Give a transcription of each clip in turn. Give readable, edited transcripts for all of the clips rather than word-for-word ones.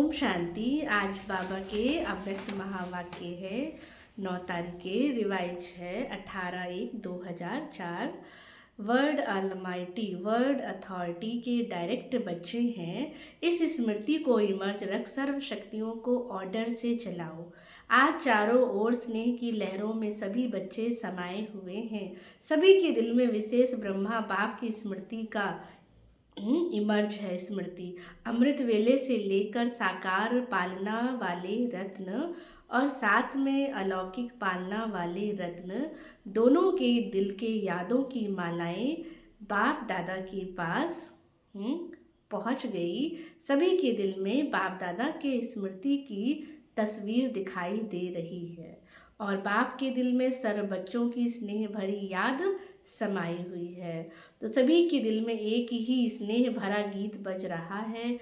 ओम शांति। आज बाबा के अव्यक्त महावाक्य है। 9 तारीख के रिवाइज है 18/1/2004। वर्ड अलमाइटी, वर्ड अथॉरिटी के डायरेक्ट बच्चे हैं। इस स्मृति को इमर्ज रख सर्व शक्तियों को ऑर्डर से चलाओ। आज चारों ओर स्नेह की लहरों में सभी बच्चे समाये हुए हैं। सभी के दिल में विशेष ब्रह्मा बाप की स्मृति का इमर्ज है। स्मृति अमृत वेले से लेकर साकार पालना वाले रत्न और साथ में अलौकिक पालना वाले रत्न, दोनों के दिल के यादों की मालाएं बाप दादा के पास पहुंच गई। सभी के दिल में बाप दादा के स्मृति की तस्वीर दिखाई दे रही है और बाप के दिल में सर्व बच्चों की स्नेह भरी याद समाई हुई है। तो सभी के दिल में एक ही स्नेह भरा गीत बज रहा है,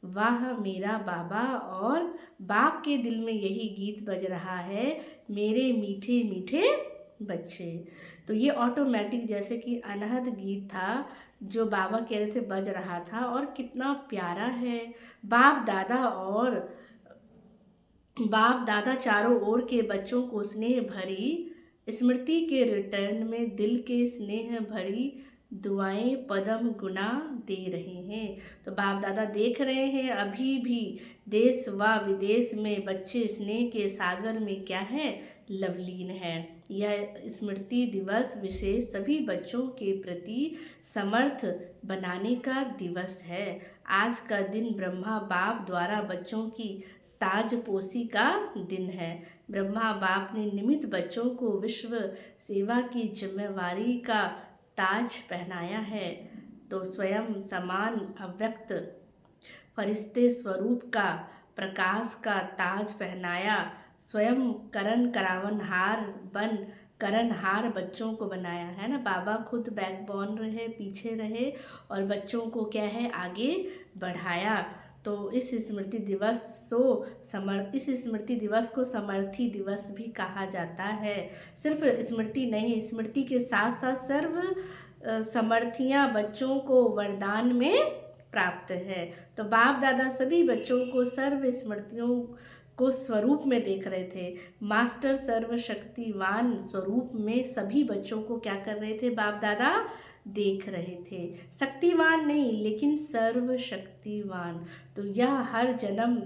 वाह मेरा बाबा। और बाप के दिल में यही गीत बज रहा है, मेरे मीठे मीठे बच्चे। तो ये ऑटोमेटिक जैसे कि अनहद गीत था जो बाबा कह रहे थे बज रहा था और कितना प्यारा है। बाप दादा चारों ओर के बच्चों को स्नेह भरी स्मृति के रिटर्न में दिल के स्नेह भरी दुआएं पदम गुना दे रहे हैं। तो बाप दादा देख रहे हैं अभी भी देश व विदेश में बच्चे स्नेह के सागर में क्या है, लवलीन है। यह स्मृति दिवस विशेष सभी बच्चों के प्रति समर्थ बनाने का दिवस है। आज का दिन ब्रह्मा बाप द्वारा बच्चों की ताजपोशी का दिन है। ब्रह्मा बाप ने निमित्त बच्चों को विश्व सेवा की जिम्मेवारी का ताज पहनाया है। तो स्वयं समान अव्यक्त फरिश्ते स्वरूप का प्रकाश का ताज पहनाया। स्वयं करणहार बच्चों को बनाया है ना। बाबा खुद बैकबोन रहे, पीछे रहे और बच्चों को क्या है, आगे बढ़ाया। तो इस स्मृति दिवस को समर्थी दिवस भी कहा जाता है। सिर्फ स्मृति नहीं, स्मृति के साथ साथ सर्व समर्थियां बच्चों को वरदान में प्राप्त है। तो बाप दादा सभी बच्चों को सर्व स्मृतियों को स्वरूप में देख रहे थे। मास्टर सर्वशक्तिवान स्वरूप में सभी बच्चों को क्या कर रहे थे, बाप दादा देख रहे थे। शक्तिवान नहीं लेकिन सर्वशक्तिवान। तो यह हर जन्म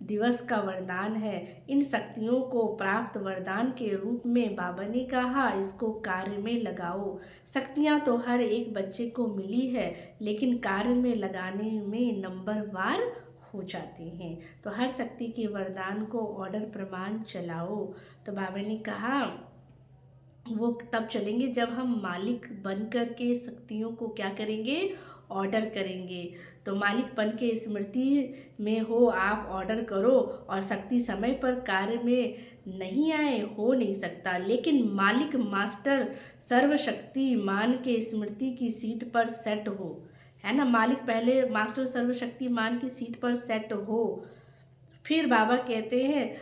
दिवस का वरदान है। इन शक्तियों को प्राप्त वरदान के रूप में बाबा ने कहा, इसको कार्य में लगाओ। शक्तियाँ तो हर एक बच्चे को मिली है लेकिन कार्य में लगाने में नंबरवार हो जाती हैं। तो हर शक्ति के वरदान को ऑर्डर प्रमाण चलाओ। तो बाबा ने कहा वो तब चलेंगे जब हम मालिक बन कर के शक्तियों को क्या करेंगे, ऑर्डर करेंगे। तो मालिक बन के स्मृति में हो, आप ऑर्डर करो और शक्ति समय पर कार्य में नहीं आए, हो नहीं सकता। लेकिन मालिक मास्टर सर्वशक्तिमान के स्मृति की सीट पर सेट हो, है ना। मालिक पहले मास्टर सर्वशक्तिमान की सीट पर सेट हो, फिर बाबा कहते हैं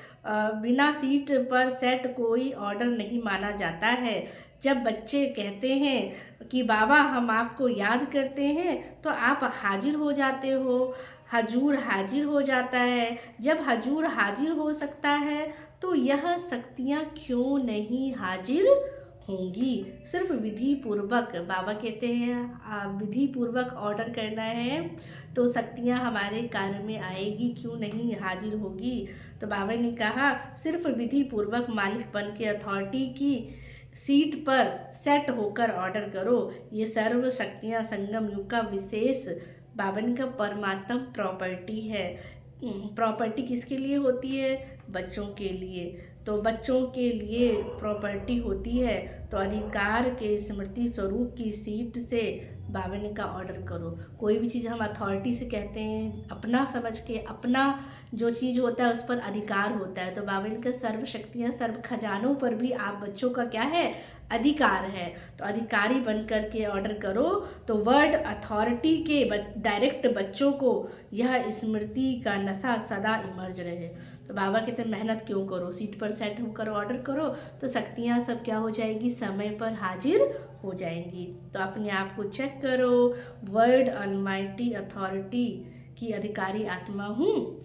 बिना सीट पर सेट कोई ऑर्डर नहीं माना जाता है। जब बच्चे कहते हैं कि बाबा हम आपको याद करते हैं तो आप हाजिर हो जाते हो, हजूर हाजिर हो जाता है। जब हजूर हाजिर हो सकता है तो यह शक्तियाँ क्यों नहीं हाजिर होंगी। सिर्फ विधि पूर्वक, बाबा कहते हैं विधि पूर्वक ऑर्डर करना है तो शक्तियाँ हमारे कार्य में आएगी, क्यों नहीं हाजिर होगी। तो बाबा ने कहा सिर्फ विधि पूर्वक मालिक बन के अथॉरिटी की सीट पर सेट होकर ऑर्डर करो। ये सर्व शक्तियाँ संगम युग का विशेष बाबा ने का परमात्म प्रॉपर्टी है। प्रॉपर्टी किसके लिए होती है, बच्चों के लिए। तो बच्चों के लिए प्रॉपर्टी होती है। तो अधिकार के स्मृति स्वरूप की सीट से बाबा ने का ऑर्डर करो। कोई भी चीज़ हम अथॉरिटी से कहते हैं, अपना समझ के, अपना जो चीज़ होता है उस पर अधिकार होता है। तो बाबा ने का सर्व शक्तियाँ सर्व खजानों पर भी आप बच्चों का क्या है, अधिकार है। तो अधिकारी बन कर के ऑर्डर करो। तो वर्ड अथॉरिटी के डायरेक्ट बच्चों को यह स्मृति का नशा सदा इमर्ज रहे। तो बाबा कहते हैं मेहनत क्यों करो, सीट पर सेट होकर ऑर्डर करो तो शक्तियाँ सब क्या हो जाएगी, समय पर हाजिर हो जाएंगी। तो अपने आप को चेक करो, वर्ड अलमाइटी अथॉरिटी की अधिकारी आत्मा हूँ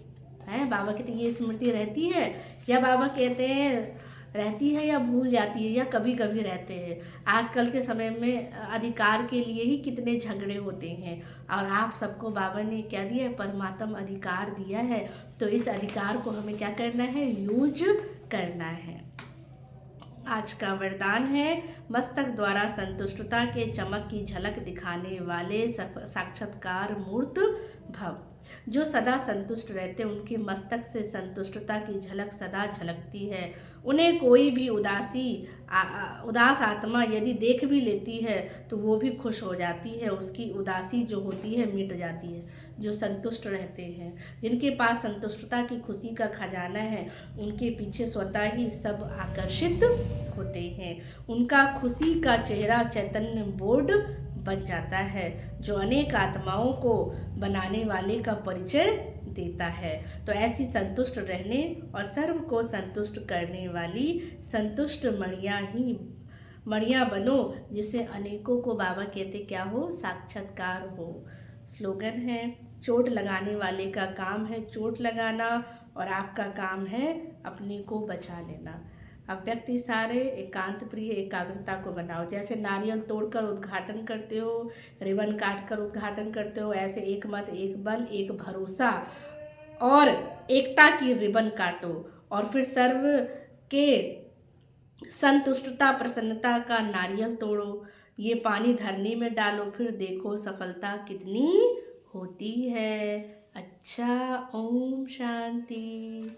हैं। बाबा कहते हैं ये स्मृति रहती है, या बाबा कहते हैं रहती है या भूल जाती है, या कभी कभी रहते हैं। आजकल के समय में अधिकार के लिए ही कितने झगड़े होते हैं, और आप सबको बाबा ने क्या दिया है, परमात्म अधिकार दिया है। तो इस अधिकार को हमें क्या करना है, यूज करना है। आज का वरदान है, मस्तक द्वारा संतुष्टता के चमक की झलक दिखाने वाले साक्षात्कार मूर्त भव। जो सदा संतुष्ट रहते हैं, उनके मस्तक से संतुष्टता की झलक सदा झलकती है। उन्हें कोई भी उदास आत्मा यदि देख भी लेती है तो वो भी खुश हो जाती है, उसकी उदासी जो होती है मिट जाती है। जो संतुष्ट रहते हैं, जिनके पास संतुष्टता की खुशी का खजाना है, उनके पीछे स्वतः ही सब आकर्षित होते हैं। उनका खुशी का चेहरा चैतन्य बोर्ड बन जाता है, जो अनेक आत्माओं को बनाने वाले का परिचय देता है। तो ऐसी संतुष्ट रहने और सर्व को संतुष्ट करने वाली संतुष्ट मणियाँ बनो, जिससे अनेकों को बाबा कहते क्या हो, साक्षात्कार हो। स्लोगन है, चोट लगाने वाले का काम है चोट लगाना, और आपका काम है अपने को बचा लेना। अब व्यक्ति सारे एकांत प्रिय एकाग्रता को बनाओ। जैसे नारियल तोड़कर उद्घाटन करते हो, रिबन काट कर उद्घाटन करते हो, ऐसे एक मत, एक बल, एक भरोसा और एकता की रिबन काटो, और फिर सर्व के संतुष्टता प्रसन्नता का नारियल तोड़ो। ये पानी धरनी में डालो, फिर देखो सफलता कितनी होती है। अच्छा, ओम शांति।